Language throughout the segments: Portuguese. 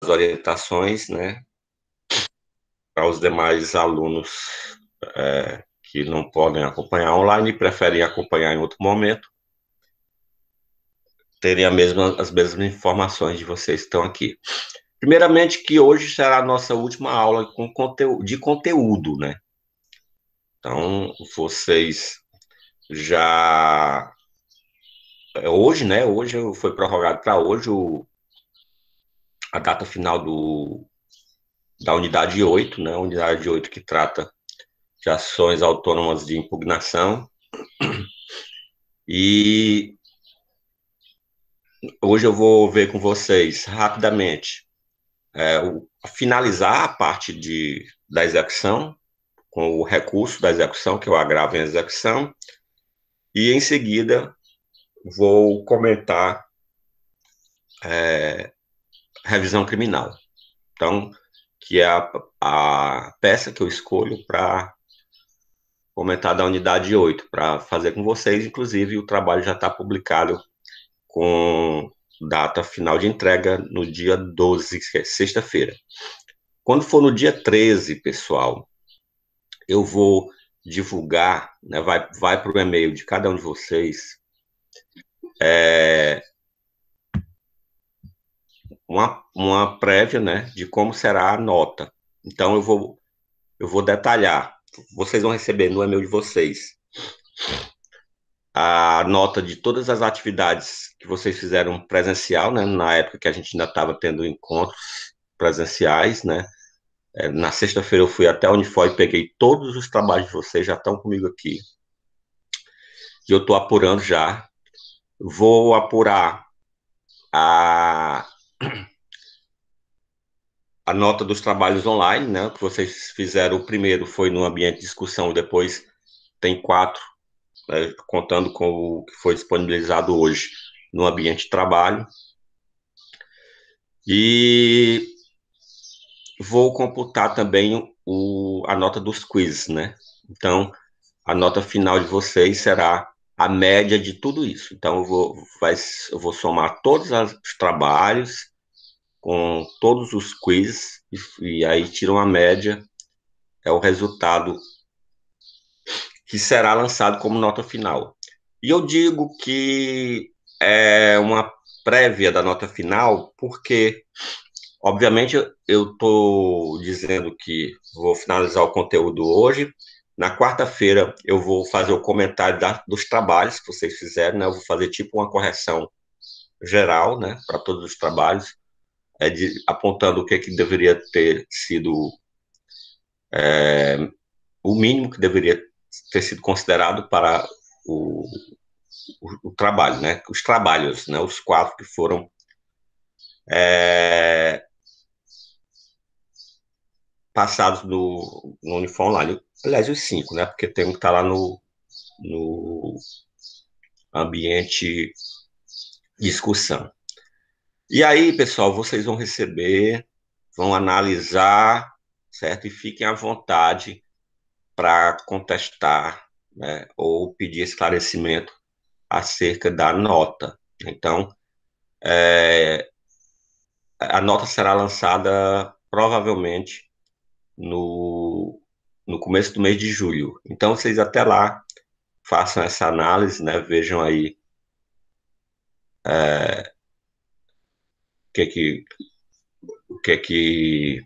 orientações, né, para os demais alunos que não podem acompanhar online e preferem acompanhar em outro momento, terem as mesmas informações de vocês que estão aqui. Primeiramente, que hoje será a nossa última aula de conteúdo, né? Então, vocês já... Hoje, né? Hoje foi prorrogado para hoje a data final da unidade 8, né? A unidade 8 que trata de ações autônomas de impugnação. E hoje eu vou ver com vocês rapidamente finalizar a parte da execução, com o recurso da execução, que é o agravo em execução, e em seguida vou comentar revisão criminal. Então, que é a peça que eu escolho para comentar da unidade 8, para fazer com vocês. Inclusive, o trabalho já está publicado com data final de entrega no dia 12, que é sexta-feira. Quando for no dia 13, pessoal, eu vou divulgar, né, vai para o e-mail de cada um de vocês, uma prévia, né, de como será a nota. Então, eu vou detalhar. Vocês vão receber no e-mail de vocês a nota de todas as atividades que vocês fizeram presencial, né, na época que a gente ainda estava tendo encontros presenciais, né. Na sexta-feira eu fui até a Unifor e peguei todos os trabalhos de vocês, já estão comigo aqui. E eu estou apurando já. Vou apurar a nota dos trabalhos online, né? O que vocês fizeram, o primeiro foi no ambiente de discussão, depois tem 4, né, contando com o que foi disponibilizado hoje no ambiente de trabalho. E vou computar também a nota dos quizzes, né? Então, a nota final de vocês será a média de tudo isso. Então, eu vou somar todos os trabalhos com todos os quizzes e aí tira uma média, é o resultado que será lançado como nota final. E eu digo que é uma prévia da nota final, porque, obviamente, eu estou dizendo que vou finalizar o conteúdo hoje. Na quarta-feira, eu vou fazer o comentário dos trabalhos que vocês fizeram, né? Eu vou fazer tipo uma correção geral, né, para todos os trabalhos, apontando o que deveria ter sido o mínimo que deveria ter sido considerado para o trabalho, né? Os trabalhos, né? Os 4 que foram passados no Unifor Online. Aliás, os 5, né? Porque tem um que está lá no ambiente de discussão. E aí, pessoal, vocês vão receber, vão analisar, certo? E fiquem à vontade para contestar, né, ou pedir esclarecimento acerca da nota. Então, a nota será lançada provavelmente no começo do mês de julho. Então, vocês até lá façam essa análise, né, vejam aí o que é que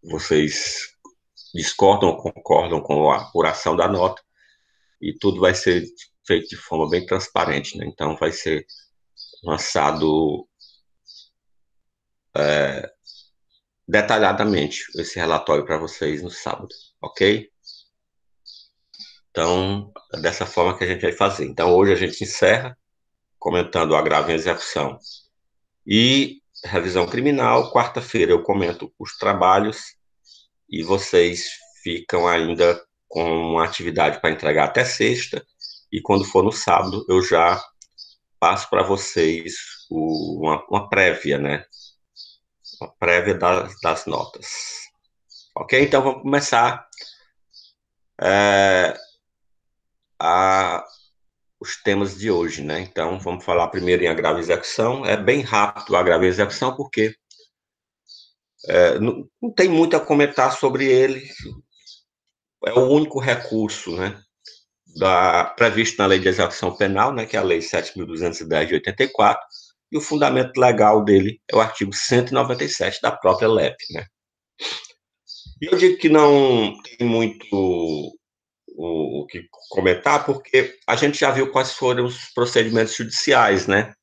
vocês discordam ou concordam com a apuração da nota, e tudo vai ser feito de forma bem transparente, né? Então, vai ser lançado detalhadamente esse relatório para vocês no sábado, ok? Então, é dessa forma que a gente vai fazer. Então, hoje a gente encerra comentando o agravo em execução e revisão criminal. Quarta-feira eu comento os trabalhos e vocês ficam ainda com uma atividade para entregar até sexta, e quando for no sábado eu já passo para vocês uma prévia, né? Uma prévia das notas. Ok? Então vamos começar os temas de hoje, né? Então vamos falar primeiro em agravo e execução. É bem rápido o agravo e execução, porque Não tem muito a comentar sobre ele, é o único recurso, né, previsto na Lei de Execução Penal, né, que é a Lei 7.210 de 84, e o fundamento legal dele é o artigo 197 da própria LEP, né. E eu digo que não tem muito o que comentar, porque a gente já viu quais foram os procedimentos judiciais, né?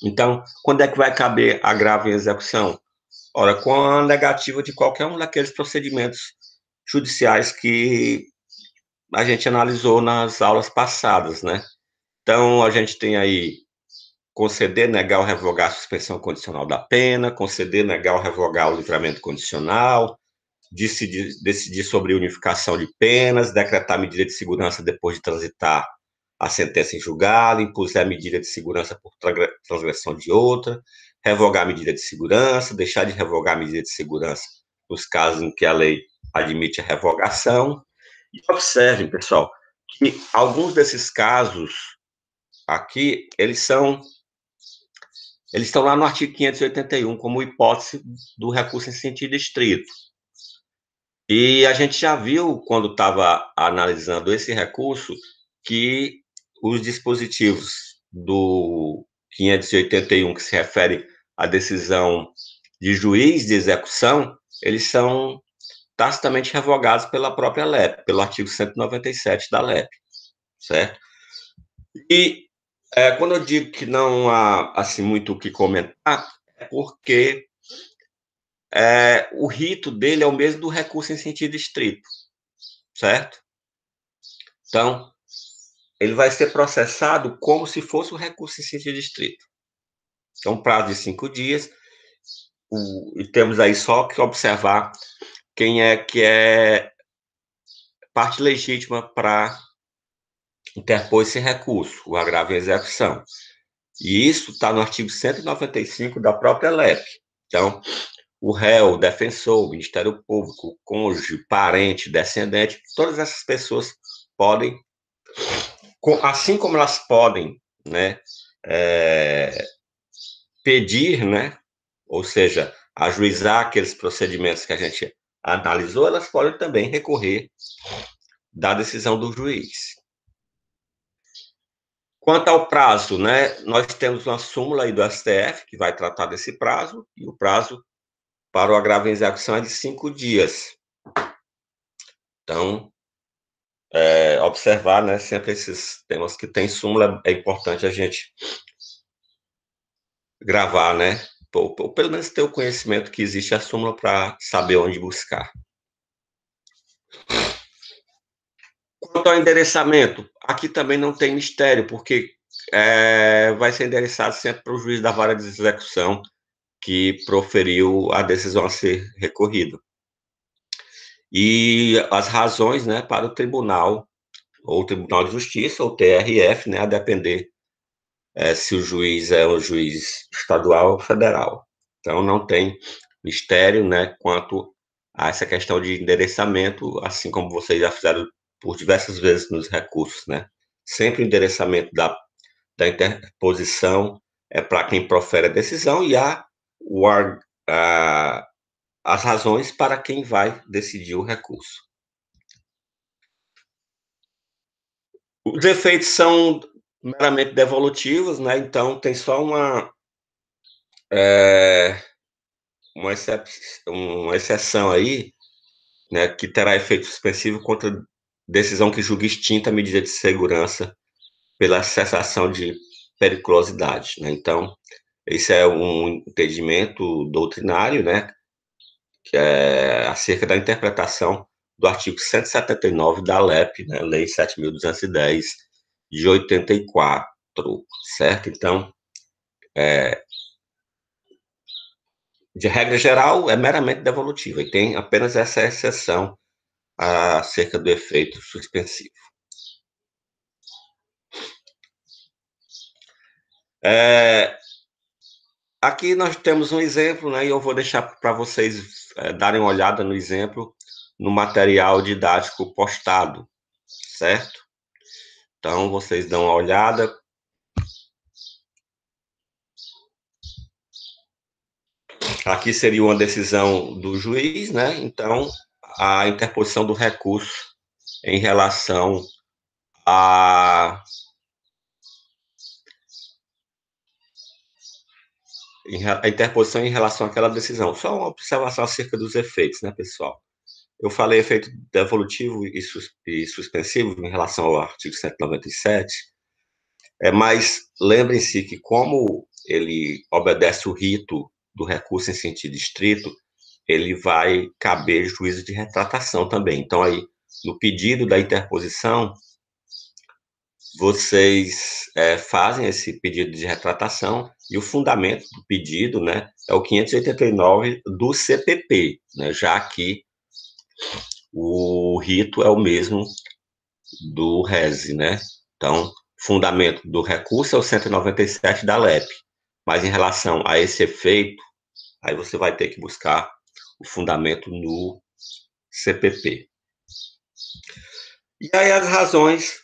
Então, quando é que vai caber agravo em execução? Ora, com a negativa de qualquer um daqueles procedimentos judiciais que a gente analisou nas aulas passadas, né? Então, a gente tem aí conceder, negar ou revogar a suspensão condicional da pena, conceder, negar ou revogar o livramento condicional, decidir sobre unificação de penas, decretar medida de segurança depois de transitar a sentença em julgado, impuser medida de segurança por transgressão de outra, revogar a medida de segurança, deixar de revogar a medida de segurança nos casos em que a lei admite a revogação. E observem, pessoal, que alguns desses casos aqui, eles estão lá no artigo 581 como hipótese do recurso em sentido estrito. E a gente já viu, quando estava analisando esse recurso, que os dispositivos do 581, que se refere à decisão de juiz de execução, eles são tacitamente revogados pela própria LEP, pelo artigo 197 da LEP, certo? E quando eu digo que não há assim muito o que comentar, é porque o rito dele é o mesmo do recurso em sentido estrito, certo? Então, ele vai ser processado como se fosse o recurso em sentido estrito. Então, prazo de 5 dias, e temos aí só que observar quem é que é parte legítima para interpor esse recurso, o agravo em execução. E isso está no artigo 195 da própria LEP. Então, o réu, o defensor, o Ministério Público, o cônjuge, parente, descendente, todas essas pessoas podem, assim como elas podem, né, pedir, né, ou seja, ajuizar aqueles procedimentos que a gente analisou, elas podem também recorrer da decisão do juiz. Quanto ao prazo, né, nós temos uma súmula aí do STF que vai tratar desse prazo, e o prazo para o agravo em execução é de 5 dias. Então, observar, né, sempre esses temas que tem súmula, é importante a gente gravar, né, ou pelo menos ter o conhecimento que existe a súmula para saber onde buscar. Quanto ao endereçamento, aqui também não tem mistério, porque vai ser endereçado sempre para o juiz da vara de execução que proferiu a decisão a ser recorrida. E as razões, né, para o tribunal, ou o Tribunal de Justiça, ou TRF, né, a depender se o juiz é um juiz estadual ou federal. Então, não tem mistério, né, quanto a essa questão de endereçamento, assim como vocês já fizeram por diversas vezes nos recursos, né? Sempre o endereçamento da interposição é para quem profere a decisão e as razões para quem vai decidir o recurso. Os efeitos são meramente devolutivos, né? Então, tem só é, uma exceção aí, né, que terá efeito suspensivo contra decisão que julgue extinta a medida de segurança pela cessação de periculosidade, né? Então, esse é um entendimento doutrinário, né, que é acerca da interpretação do artigo 179 da LEP, né, Lei 7.210 de 84, certo? Então, de regra geral, é meramente devolutiva e tem apenas essa exceção acerca do efeito suspensivo. Aqui nós temos um exemplo, né, e eu vou deixar para vocês darem uma olhada no exemplo no material didático postado, certo? Então, vocês dão uma olhada. Aqui seria uma decisão do juiz, né? Então, a interposição do recurso em relação a a interposição em relação àquela decisão. Só uma observação acerca dos efeitos, né, pessoal? Eu falei efeito devolutivo e suspensivo em relação ao artigo 197, mas lembrem-se que, como ele obedece o rito do recurso em sentido estrito, ele vai caber juízo de retratação também. Então, aí, no pedido da interposição, vocês fazem esse pedido de retratação e o fundamento do pedido, né, é o 589 do CPP, né, já que o rito é o mesmo do RESE, né? Então, fundamento do recurso é o 197 da LEP, mas em relação a esse efeito, aí você vai ter que buscar o fundamento no CPP. E aí as razões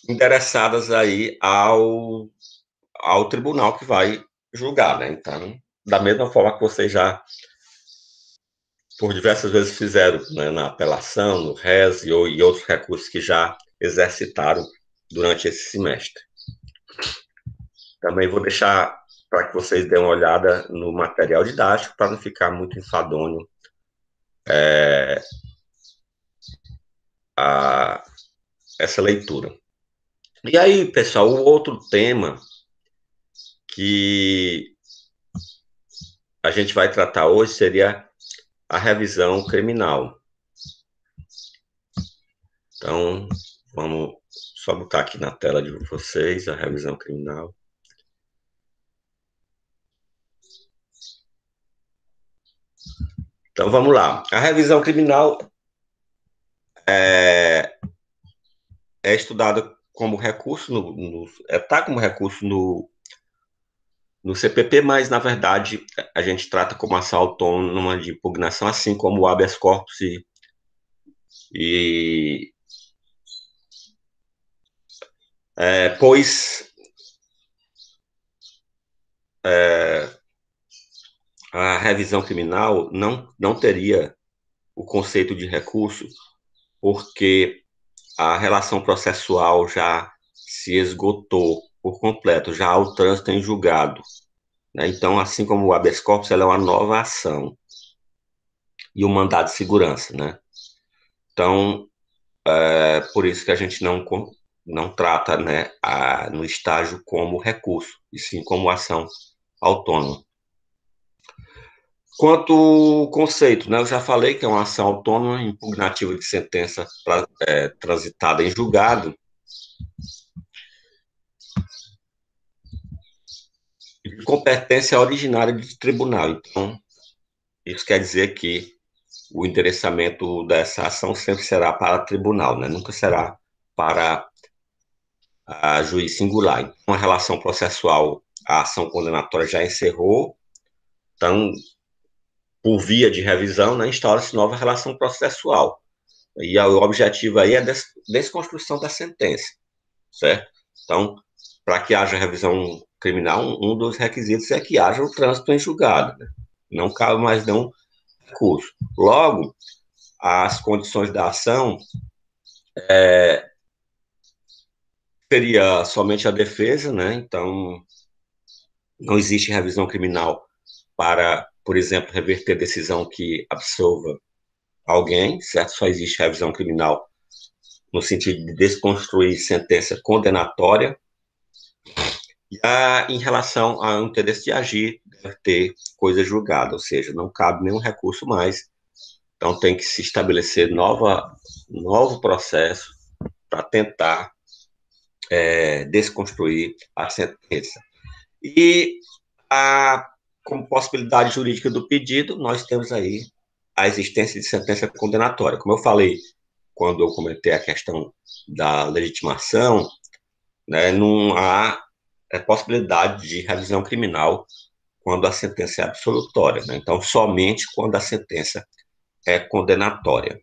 endereçadas aí ao tribunal que vai julgar, né? Então, da mesma forma que vocês já por diversas vezes fizeram, né, na apelação, no RES e outros recursos que já exercitaram durante esse semestre. Também vou deixar para que vocês dêem uma olhada no material didático, para não ficar muito enfadonho essa leitura. E aí, pessoal, o outro tema que a gente vai tratar hoje seria a revisão criminal. Então, vamos só botar aqui na tela de vocês a revisão criminal. Então, vamos lá. A revisão criminal é estudada como recurso, está como recurso no CPP, mas, na verdade, a gente trata como ação autônoma de impugnação, assim como o habeas corpus e pois a revisão criminal não teria o conceito de recurso, porque a relação processual já se esgotou por completo, já há o trânsito em julgado, né? Então, assim como o habeas corpus, ela é uma nova ação e o mandado de segurança, né? Então, por isso que a gente não trata, né, no estágio como recurso, e sim como ação autônoma. Quanto ao conceito, né, eu já falei que é uma ação autônoma impugnativa de sentença transitada em julgado, de competência originária de tribunal. Então, isso quer dizer que o endereçamento dessa ação sempre será para tribunal, né? Nunca será para a juiz singular. Então, a relação processual, a ação condenatória já encerrou, então, por via de revisão, né, instaura-se nova relação processual. E o objetivo aí é a desconstrução da sentença, certo? Então, para que haja revisão criminal, um dos requisitos é que haja o trânsito em julgado, né? Não cabe mais nenhum recurso. Logo, as condições da ação seria somente a defesa, né? Então, não existe revisão criminal para, por exemplo, reverter decisão que absolva alguém, certo? Só existe revisão criminal no sentido de desconstruir sentença condenatória. E em relação ao interesse de agir, deve ter coisa julgada, ou seja, não cabe nenhum recurso mais. Então, tem que se estabelecer novo processo para tentar desconstruir a sentença. E como possibilidade jurídica do pedido, nós temos aí a existência de sentença condenatória. Como eu falei quando eu comentei a questão da legitimação, né, não há possibilidade de revisão criminal quando a sentença é absolutória, né? Então, somente quando a sentença é condenatória.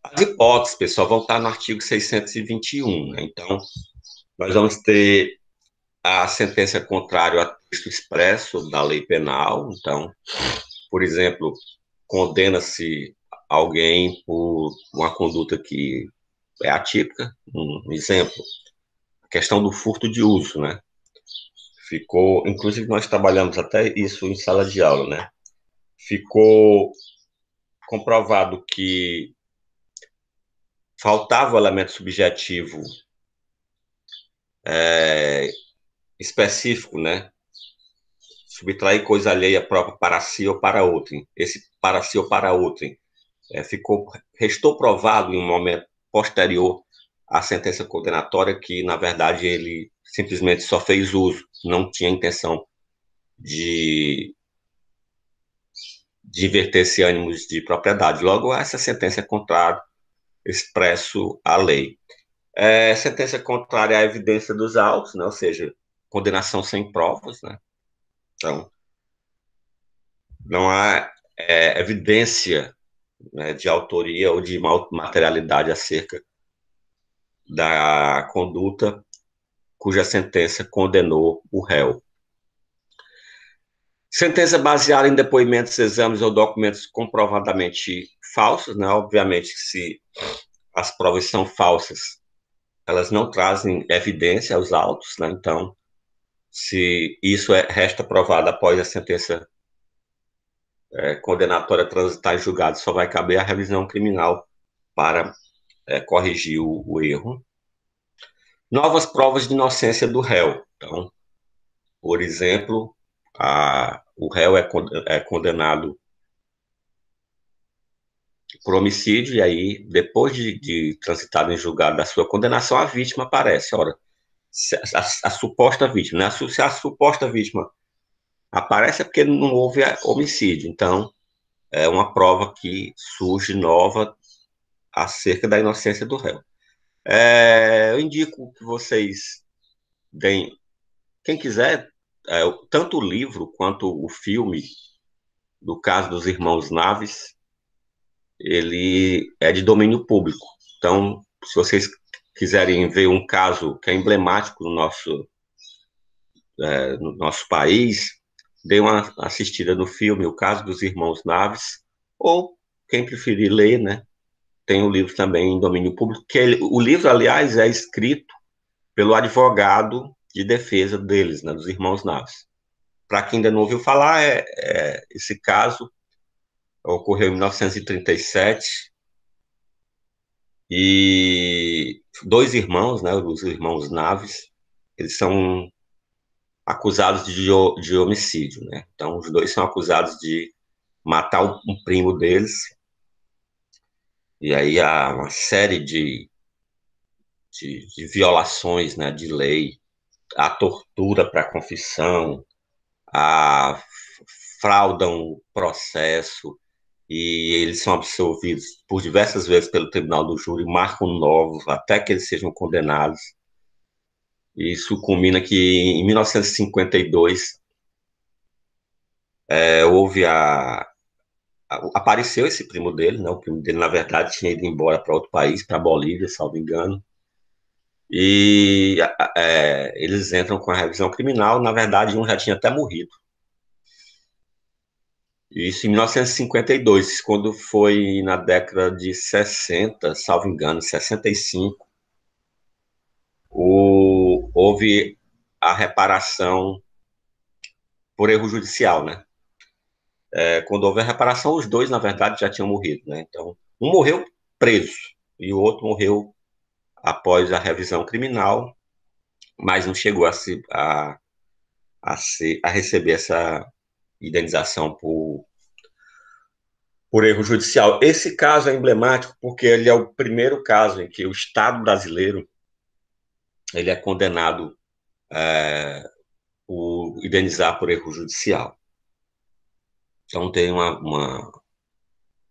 As hipóteses, pessoal, vão estar no artigo 621, né? Então, nós vamos ter a sentença contrária texto expresso da lei penal. Então, por exemplo, condena-se alguém por uma conduta que é atípica. Um exemplo, a questão do furto de uso, né? Ficou, inclusive nós trabalhamos até isso em sala de aula, né? Ficou comprovado que faltava o elemento subjetivo específico, né? Subtrair coisa alheia própria para si ou para outrem. Esse para si ou para outrem restou provado em um momento posterior à sentença condenatória que, na verdade, ele simplesmente só fez uso, não tinha intenção de, de inverter esse ânimo de propriedade. Logo, essa sentença é contrária, expresso à lei. Sentença contrária à evidência dos autos, né? Ou seja, condenação sem provas, né? Então, não há evidência, né, de autoria ou de materialidade acerca da conduta cuja sentença condenou o réu. Sentença baseada em depoimentos, exames ou documentos comprovadamente falsos, né? Obviamente, se as provas são falsas, elas não trazem evidência aos autos, né? Então, se isso resta provado após a sentença condenatória transitar em julgado, só vai caber a revisão criminal para corrigir o erro. Novas provas de inocência do réu. Então, por exemplo, o réu é condenado por homicídio, e aí, depois de transitado em julgado da sua condenação, a vítima aparece. Ora, a suposta vítima, né? Se a suposta vítima aparece é porque não houve homicídio. Então, é uma prova que surge nova acerca da inocência do réu. Eu indico que vocês deem, quem quiser, tanto o livro quanto o filme do caso dos irmãos Naves, ele é de domínio público. Então, se vocês quiserem ver um caso que é emblemático no nosso país, dê uma assistida no filme O Caso dos Irmãos Naves, ou quem preferir ler, né? Tem o livro também em domínio público, o livro, aliás, é escrito pelo advogado de defesa deles, né, dos irmãos Naves. Para quem ainda não ouviu falar, esse caso ocorreu em 1937 e dois irmãos, né, os irmãos Naves, eles são acusados de homicídio, né? Então, os dois são acusados de matar um primo deles, e aí há uma série de violações, né, de lei, a tortura para confissão, a fraudam o processo, e eles são absolvidos por diversas vezes pelo tribunal do júri, marcam novos até que eles sejam condenados. E isso culmina que em 1952 houve apareceu esse primo dele, né? O primo dele, na verdade, tinha ido embora para outro país, para a Bolívia, salvo engano. E eles entram com a revisão criminal. Na verdade, um já tinha até morrido. Isso em 1952, quando foi na década de 60, salvo engano, 65, houve a reparação por erro judicial, né? Quando houve a reparação, os dois, na verdade, já tinham morrido, né? Então, um morreu preso e o outro morreu após a revisão criminal, mas não chegou a receber essa indenização por erro judicial. Esse caso é emblemático porque ele é o primeiro caso em que o Estado brasileiro ele é condenado por indenizar por erro judicial. Então tem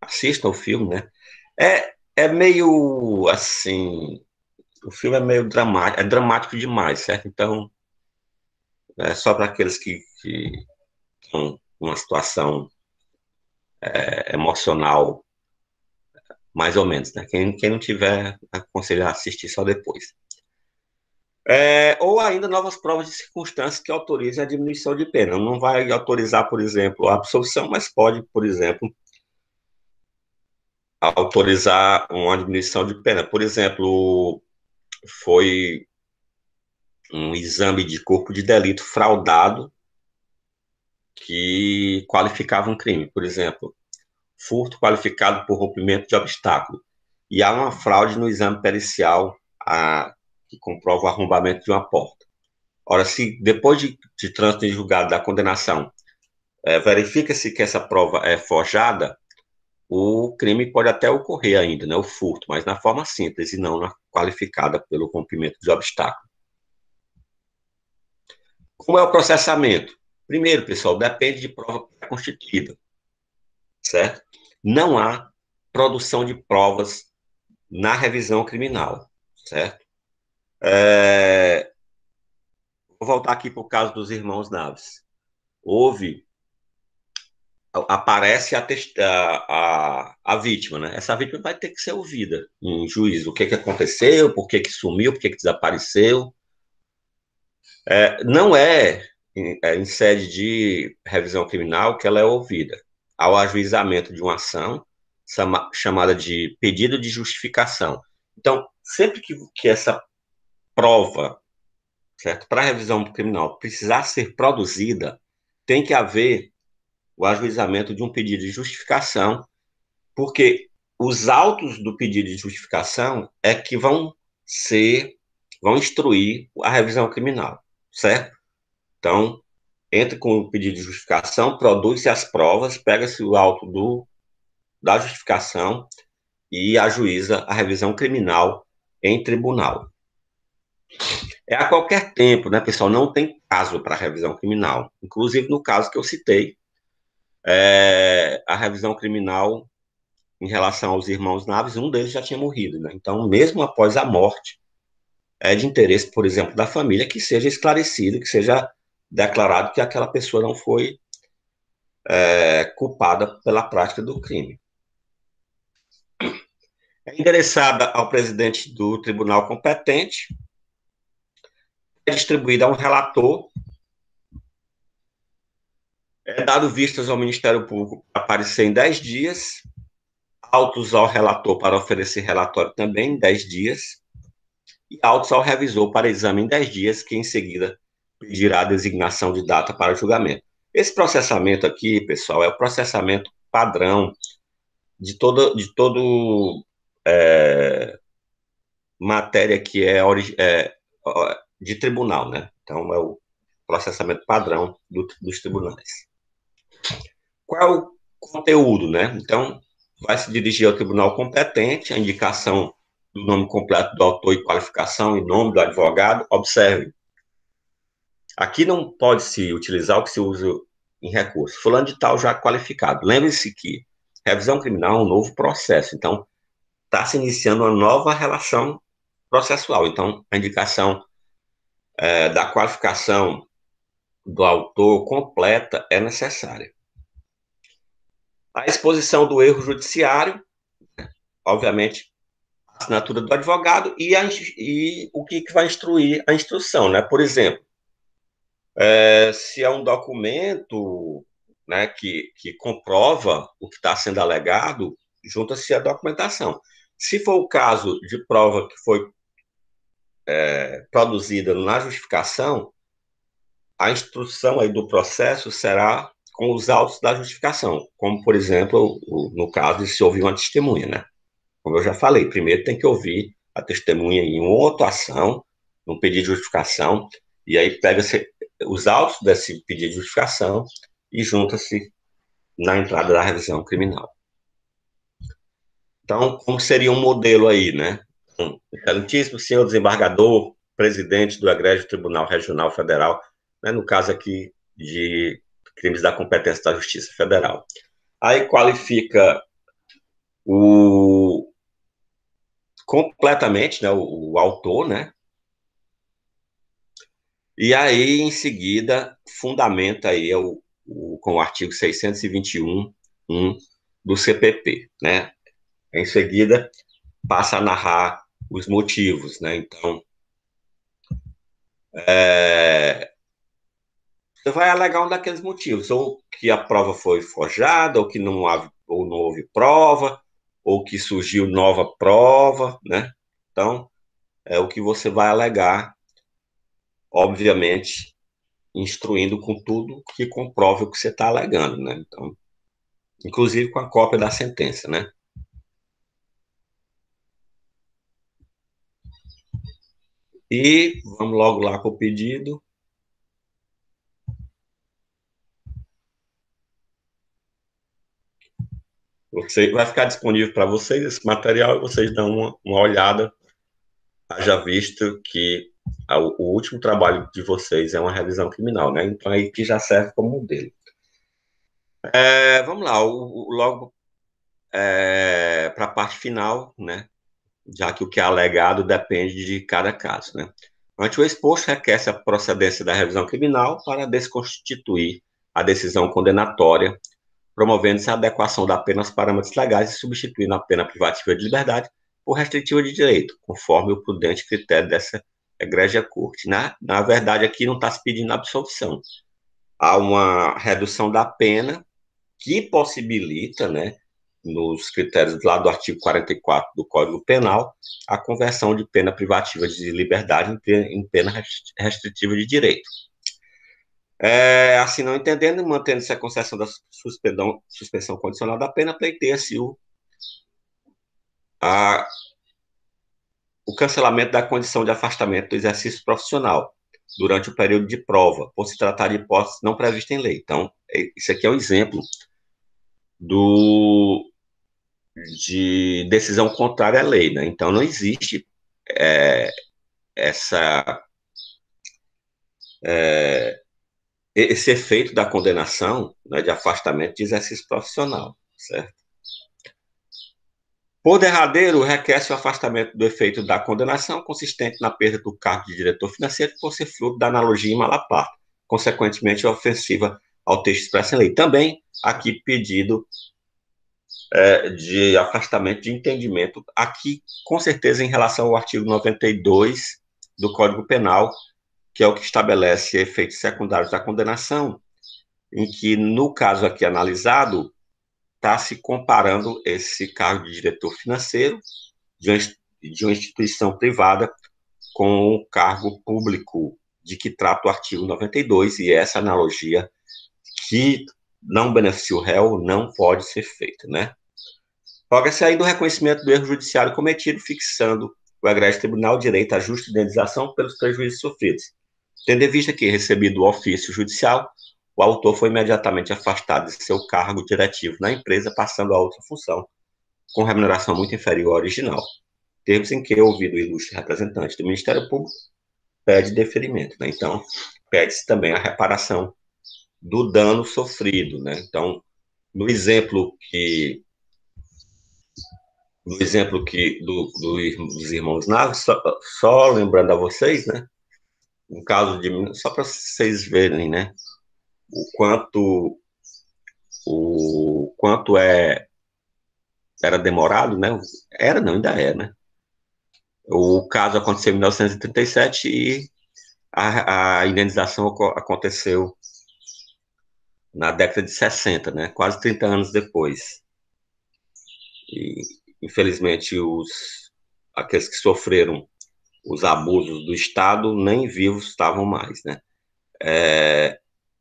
assista o filme, né? É meio assim, o filme é meio dramático, é dramático demais, certo? Então é só para aqueles que estão numa situação emocional mais ou menos, né? Quem não tiver, aconselho a assistir só depois. Ou ainda novas provas de circunstâncias que autorizem a diminuição de pena. Não vai autorizar, por exemplo, a absolvição, mas pode, por exemplo, autorizar uma diminuição de pena. Por exemplo, foi um exame de corpo de delito fraudado que qualificava um crime. Por exemplo, furto qualificado por rompimento de obstáculo. E há uma fraude no exame pericial que comprova o arrombamento de uma porta. Ora, se depois de trânsito em julgado da condenação, verifica-se que essa prova é forjada, o crime pode até ocorrer ainda, né, o furto, mas na forma simples e não na qualificada pelo rompimento de obstáculo. Como é o processamento? Primeiro, pessoal, depende de prova constituída, certo? Não há produção de provas na revisão criminal, certo? Vou voltar aqui para o caso dos irmãos Naves. Aparece a vítima, né? Essa vítima vai ter que ser ouvida em juízo. O que aconteceu, por que sumiu, por que desapareceu. Não em sede de revisão criminal que ela é ouvida. Ao ajuizamento de uma ação chamada de pedido de justificação. Então, sempre que essa prova, certo, para revisão criminal precisar ser produzida, tem que haver o ajuizamento de um pedido de justificação, porque os autos do pedido de justificação é que vão instruir a revisão criminal, certo? Então, entra com o pedido de justificação, produz-se as provas, pega-se o auto da justificação e ajuiza a revisão criminal em tribunal. A qualquer tempo, né, pessoal? Não tem prazo para revisão criminal. Inclusive, no caso que eu citei, a revisão criminal em relação aos irmãos Naves, um deles já tinha morrido, né? Então, mesmo após a morte, é de interesse, por exemplo, da família que seja esclarecido, que seja declarado que aquela pessoa não foi culpada pela prática do crime. É endereçada ao presidente do tribunal competente, é distribuída a um relator, é dado vistas ao Ministério Público para aparecer em 10 dias, autos ao relator para oferecer relatório também em 10 dias, e autos ao revisor para exame em 10 dias, que em seguida pedirá a designação de data para julgamento. Esse processamento aqui, pessoal, é o processamento padrão de todo matéria que de tribunal, né? Então, é o processamento padrão dos tribunais. Qual é o conteúdo, né? Então, vai se dirigir ao tribunal competente, a indicação do nome completo do autor e qualificação e nome do advogado. Observe, aqui não pode se utilizar o que se usa em recurso. Fulano de tal já qualificado. Lembre-se que revisão criminal é um novo processo, então está se iniciando uma nova relação processual. Então, a indicação da qualificação do autor completa é necessária. A exposição do erro judiciário, obviamente, a assinatura do advogado e o que vai instruir a instrução, né? Por exemplo, se é um documento, né, que comprova o que está sendo alegado, junta-se a documentação. Se for o caso de prova que foi produzida na justificação, a instrução aí do processo será com os autos da justificação, como, por exemplo, no caso de se ouvir uma testemunha, né? Como eu já falei, primeiro tem que ouvir a testemunha em uma autuação, num pedido de justificação, e aí pega-se os autos desse pedido de justificação e junta-se na entrada da revisão criminal. Então, como seria um modelo aí, né? Excelentíssimo senhor desembargador, presidente do Egrégio Tribunal Regional Federal, né, no caso aqui de crimes da competência da Justiça Federal. Aí qualifica completamente, né, o autor, né? E aí, em seguida, fundamenta aí com o artigo 621 do CPP, né? Em seguida, passa a narrar os motivos, né? Então, É, você vai alegar um daqueles motivos, ou que a prova foi forjada, ou que ou não houve prova, ou que surgiu nova prova, né? Então, é o que você vai alegar, obviamente, instruindo com tudo que comprove o que você está alegando, né? Então, inclusive com a cópia da sentença, né? E vamos logo lá com o pedido. Você vai ficar disponível para vocês esse material e vocês dão uma olhada, haja visto que o último trabalho de vocês é uma revisão criminal, né? Então aí que já serve como modelo. Vamos lá, logo para a parte final, né? Já que o que é alegado depende de cada caso, né? Ante o exposto, requer-se a procedência da revisão criminal para desconstituir a decisão condenatória, promovendo-se a adequação da pena aos parâmetros legais e substituindo a pena privativa de liberdade por restritiva de direito, conforme o prudente critério dessa egrégia corte. Na verdade, aqui não está se pedindo absolvição. Há uma redução da pena que possibilita, né, nos critérios lá do artigo 44 do Código Penal, a conversão de pena privativa de liberdade em pena restritiva de direito. Assim não entendendo, mantendo-se a concessão da suspensão condicional da pena, pleiteia-se a, o cancelamento da condição de afastamento do exercício profissional durante o período de prova, por se tratar de hipótese não prevista em lei. Então, isso aqui é um exemplo do, de decisão contrária à lei, né? Então, não existe é, essa, esse efeito da condenação, né, de afastamento de exercício profissional, certo? Por derradeiro, requer-se o afastamento do efeito da condenação, consistente na perda do cargo de diretor financeiro, por ser fruto da analogia em malaparte, consequentemente ofensiva ao texto expresso em lei. Também, aqui, pedido de afastamento de entendimento, aqui, com certeza, em relação ao artigo 92 do Código Penal, que é o que estabelece efeitos secundários da condenação, em que, no caso aqui analisado, está se comparando esse cargo de diretor financeiro de uma instituição privada com o cargo público de que trata o artigo 92, e essa analogia que não beneficia o réu não pode ser feita, né? Roga-se aí do reconhecimento do erro judiciário cometido, fixando o egrégio tribunal direito à justa indenização pelos prejuízos sofridos. Tendo em vista que, recebido o ofício judicial, o autor foi imediatamente afastado de seu cargo diretivo na empresa, passando a outra função, com remuneração muito inferior à original. Termos em que, ouvido o ilustre representante do Ministério Público, pede deferimento, né? Então, pede-se também a reparação do dano sofrido, né? Então, no exemplo que dos irmãos Naves, só lembrando a vocês, né? Um caso de só para vocês verem, né? O quanto era demorado, né? Era, não, ainda é, né? O caso aconteceu em 1937 e a indenização aconteceu na década de 60, né? Quase 30 anos depois. E, infelizmente, aqueles que sofreram os abusos do Estado nem vivos estavam mais, né?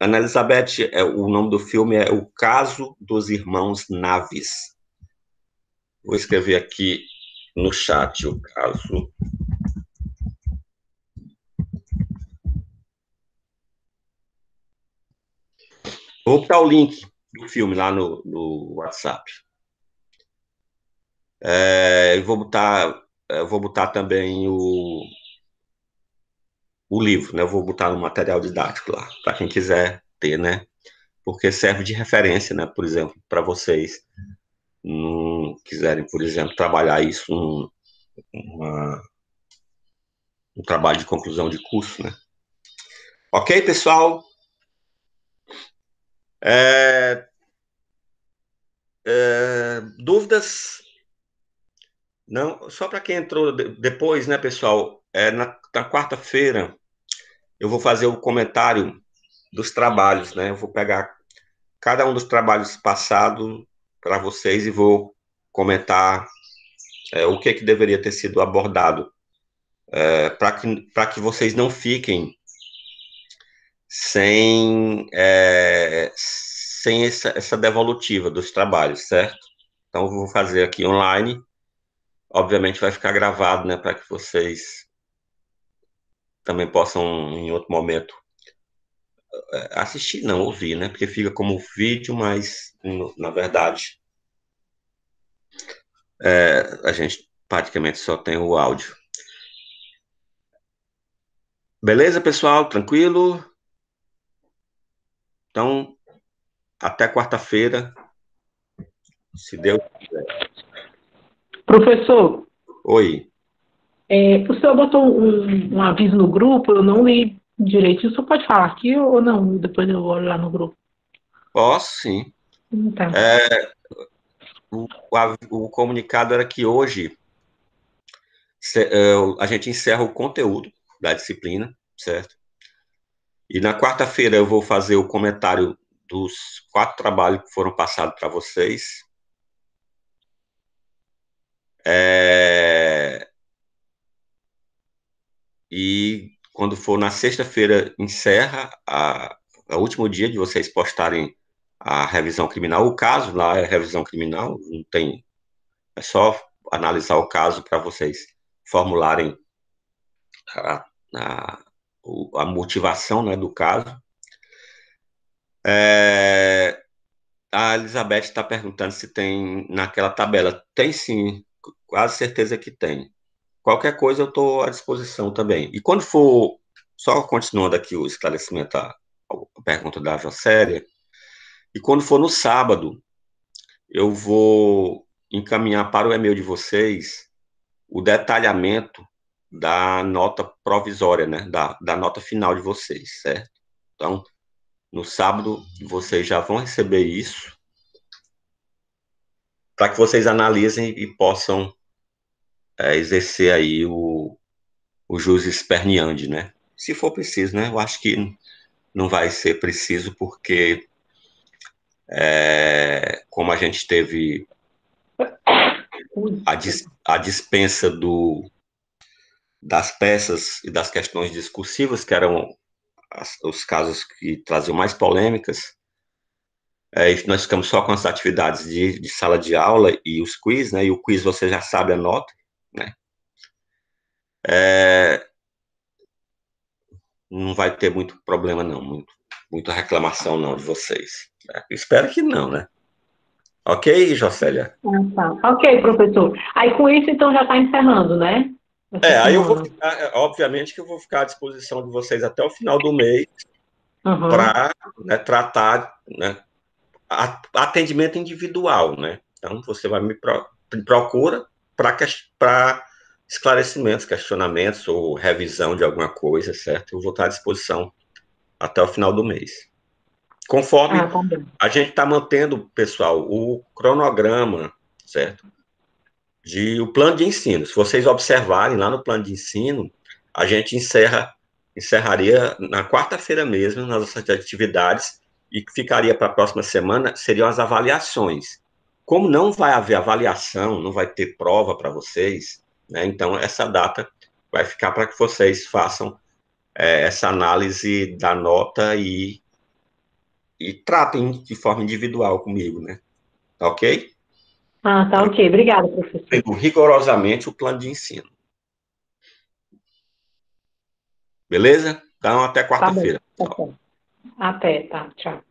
Ana Elizabeth, o nome do filme é O Caso dos Irmãos Naves. Vou escrever aqui no chat o caso. Vou botar o link do filme lá no WhatsApp. Eu vou botar também o livro, né? Eu vou botar no material didático lá, para quem quiser ter, né? Porque serve de referência, né? Por exemplo, para vocês não quiserem, por exemplo, trabalhar isso uma, um trabalho de conclusão de curso, né? Ok, pessoal? É, dúvidas? Não, só para quem entrou depois, né, pessoal? Na quarta-feira eu vou fazer o comentário dos trabalhos, né? Eu vou pegar cada um dos trabalhos passados para vocês e vou comentar o que deveria ter sido abordado, para que vocês não fiquem sem essa devolutiva dos trabalhos, certo? Então, eu vou fazer aqui online. Obviamente, vai ficar gravado, né, para que vocês também possam, em outro momento, assistir, não, ouvir, né? Porque fica como vídeo, mas, na verdade, a gente praticamente só tem o áudio. Beleza, pessoal? Tranquilo? Então, até quarta-feira, se Deus quiser. Professor, Oi. o senhor botou um aviso no grupo, eu não li direito. O senhor pode falar aqui ou não? Depois eu olho lá no grupo. Posso, sim. Tá. O comunicado era que hoje a gente encerra o conteúdo da disciplina, certo? E na quarta-feira eu vou fazer o comentário dos 4 trabalhos que foram passados para vocês. E quando for na sexta-feira, encerra o último dia de vocês postarem a revisão criminal. O caso lá é revisão criminal, não tem, é só analisar o caso para vocês formularem a, a, a motivação, né, do caso. A Elizabeth está perguntando se tem naquela tabela. Tem sim, quase certeza que tem. Qualquer coisa eu estou à disposição também. E quando for, só continuando aqui o esclarecimento a pergunta da Jocélia, e quando for no sábado, eu vou encaminhar para o e-mail de vocês o detalhamento da nota provisória, né? Da nota final de vocês, certo? Então, no sábado, vocês já vão receber isso, para que vocês analisem e possam exercer aí o jus esperneandi, né? Se for preciso, né? Eu acho que não vai ser preciso, porque como a gente teve a dispensa das peças e das questões discursivas, que eram os casos que traziam mais polêmicas, nós ficamos só com as atividades de sala de aula e os quiz, né? E o quiz você já sabe a nota, né? Não vai ter muito problema, não, muita reclamação, não, de vocês. Espero que não, né? Ok, Jocélia? Tá. Ok, professor. Aí com isso, então, já está encerrando, né? Essa Aí eu vou semana. ficar, obviamente que eu vou ficar à disposição de vocês até o final do mês Uhum. para, né, tratar, né, atendimento individual, né? Então você vai me procura para esclarecimentos, questionamentos ou revisão de alguma coisa, certo? Eu vou estar à disposição até o final do mês. Ah, Conforme tá bem. a gente está mantendo, pessoal, o cronograma, certo? O plano de ensino. Se vocês observarem lá no plano de ensino, a gente encerraria na quarta-feira mesmo nas nossas atividades, e que ficaria para a próxima semana seriam as avaliações. Como não vai haver avaliação, não vai ter prova para vocês, né? Então essa data vai ficar para que vocês façam essa análise da nota e tratem de forma individual comigo, né? Tá ok? Ah, tá Então, ok. Obrigada, professor. rigorosamente o plano de ensino. Beleza? Então, até Tá bem. quarta-feira. Tá bom. Até, tá. Tchau.